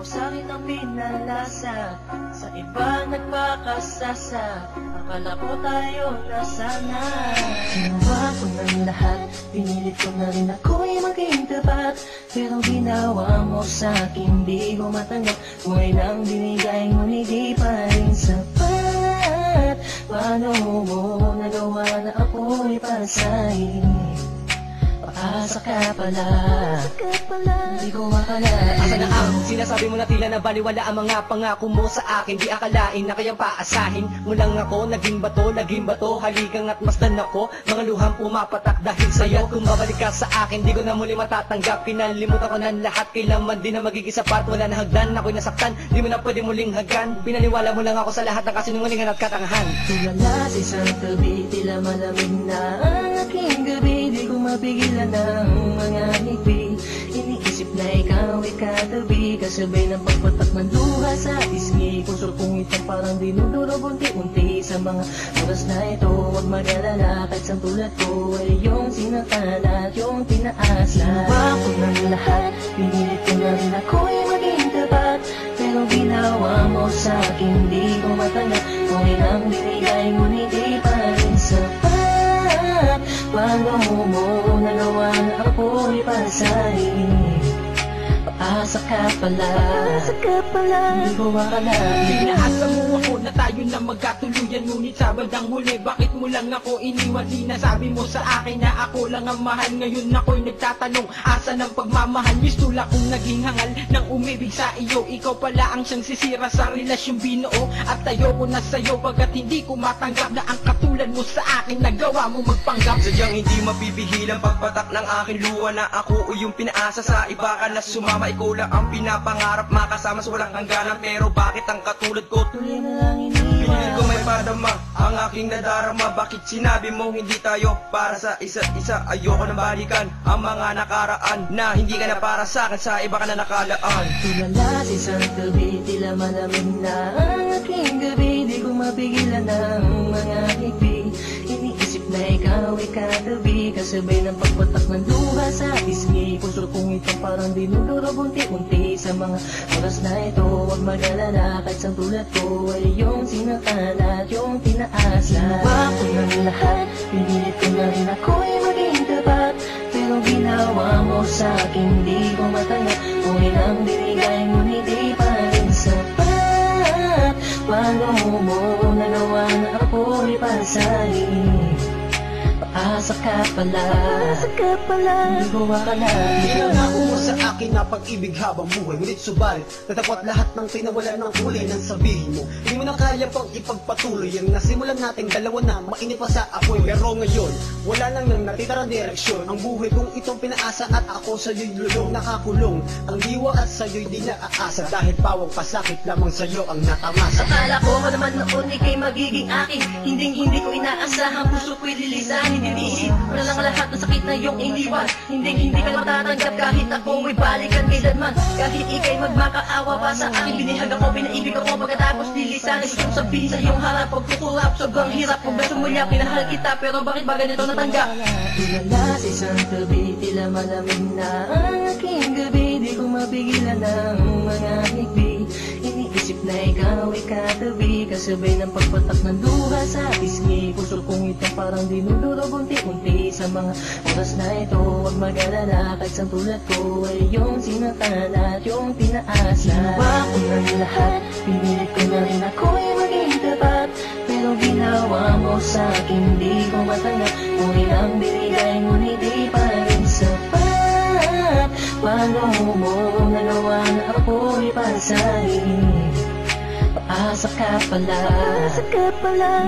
sa'kin ang pinalasa, sa iba nagpakasasa. Akala ko tayo na sana. Ginawa ko ng lahat, pinilit ko na rin ako'y maging tapat. Pero ginawa mo sa'kin, di ko matanggap. Buhay nang binigay ngunit di pa rin sapat. Paano mo nagawa na ako'y pasahin? Paasa ka pala, di ko makalain. Asa na ang sinasabi mo na tila na baliwala ang mga pangako mo sa akin? Di akalain na kayang paasahin mo lang ako. Naging bato, haligang at masdan ako. Mga luhang pumapatak dahil sa'yo. Kung babalik ka sa akin, di ko na muli matatanggap. Pinalimutan ko ng lahat, kailanman di na magiging sapat. Wala na hagdan, ako'y nasaktan, di mo na pwede muling hagan. Pinaniwala mo lang ako sa lahat ng kasinungalingan at katangahan. Tulala sa isang tabi, tila malamig na ang aking gabi. Di ko mapigilan ng mga ngiti. Iniisip na ikaw ay katabi, kasabay ng pagpatak ng luha sa pisngi. Puso kong ito parang dinudurog unti-unti. Sa mga oras na ito, huwag mag-alala, kahit sa tulad ko ay yung sinaktan at yung tinaasa. Ginawa ko ng lahat, pinilit ko na rin ako'y maging tapat. Pero ginawa mo sa'kin, di ko matanggap. Kung ilang binigay ngunit di pa rin sapat. Paano mo nagawa na ako'y pasahin? Paasa ka pala, di ko makalain. Pinaasa mo ako na tayo na magkatuluyan, ngunit sa bandang huli, bakit mo lang ako iniwan? Sinasabi mo sa akin na ako lang ang mahal. Ngayon ako'y nagtatanong, asa ng pagmamahal? Mistula kong naging hangal ng umibig sa iyo. Ikaw pala ang siyang sisira sa relasyong binuo. At ayoko na sa'yo pagkat hindi ko matanggap na ang katulad mo sa akin nagawa mo magpanggap. Sadyang hindi mapipigil ang pagpatak ng aking luha na ako o yung pinaasa sa iba ka na sumama. Ikaw lang ang pinapangarap, makasama sa walang hangganan. Pero bakit ang katulad ko Tuloy na lang iniwan. pinili ko may padama ang aking nadarama? Bakit sinabi mo hindi tayo para sa isa't isa? Ayoko nang balikan ang mga nakaraan na hindi ka na para sa akin, sa iba ka na nakalaan. Tulala sa isang tabi, tila malamig na ang aking gabi. Di ko mapigilan ng mga ngiti. Iniisip na ikaw ay katabi, kasabay ng pagpatak ng luha sa pisngi. Puso kong ito parang dinudurog unti-unti. Sa mga oras na ito, huwag mag-alala, kahit sa tulad ko ay yung sinaktan at yung tinaasa. Ginawa ko ng lahat, pinilit ko na rin ako'y maging tapat. Pero ginawa mo sa'kin, di ko matanggap. Kung ilang binigay ngunit di pa rin sapat. Paano mo nagawa na ako'y pasahin? Paasa ka pala, di ko makalain. Pinangako mo sa akin na pag-ibig habang buhay, ngunit subalit natakwat lahat ng tinawalan ng kulay nang sabihin mo hindi mo na kaya pang ipagpatuloy ang nasimulan nating dalawa na mainit pa sa apoy. Pero ngayon, wala nang natitirang direksyon. Ang buhay kong itong pinaasa at ako sa'yo'y lulong nakakulong. Ang diwa at sa'yo'y di naaasa, dahil pawang pasakit lamang sa'yo ang natamasa. Akala ko naman noon ika'y magiging akin, hindi ko inaasahan, puso ko'y lilisanin. Iniisip mo na lang lahat ng sakit na iyong iniwan. Hindi ka na matatanggap kahit ako may balikan kailanman. Kahit ika'y magmakaawa pa sa akin, binihag ako, pinaibig ako, pagkatapos lilisanin. Gusto kong sabihin sa iyong harap, pagkukulap, sobrang hirap. Kung beso muli, pinahal kita, pero bakit ba ganito natanggap? Tulala sa isang tabi, tila malamig na ang aking gabi. Di ko mapigilan ng mga ngiti. Iniisip na ikaw ay katabi, kasabay ng pagpatak ng luha sa pisngi. Puso kong ito parang dinudurog unti-unti. Sa mga oras na ito, huwag mag-alala, kahit sa tulad ko ay yung sinaktan at yung tinaasa. Ginawa ko ng lahat, pinilit ko na rin ako'y maging tapat. Pero ginawa mo sa'kin, di ko matanggap. Kung ilang binigay ngunit di pa rin sapat. Paano mo nagawa na ako'y pasahin? Paasa ka pala,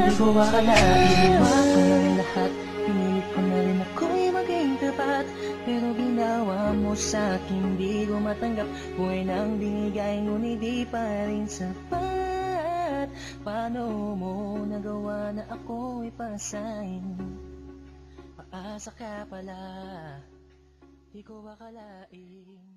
di ko makalain. Ginawa ko ng lahat, pinilit ko na rin ako'y maging tapat. Pero ginawa mo sa'kin, di ko matanggap. Buhay nang binigay ngunit di pa rin sapat. Paano mo nagawa na ako'y pasahin? Paasa ka pala, di ko akalain.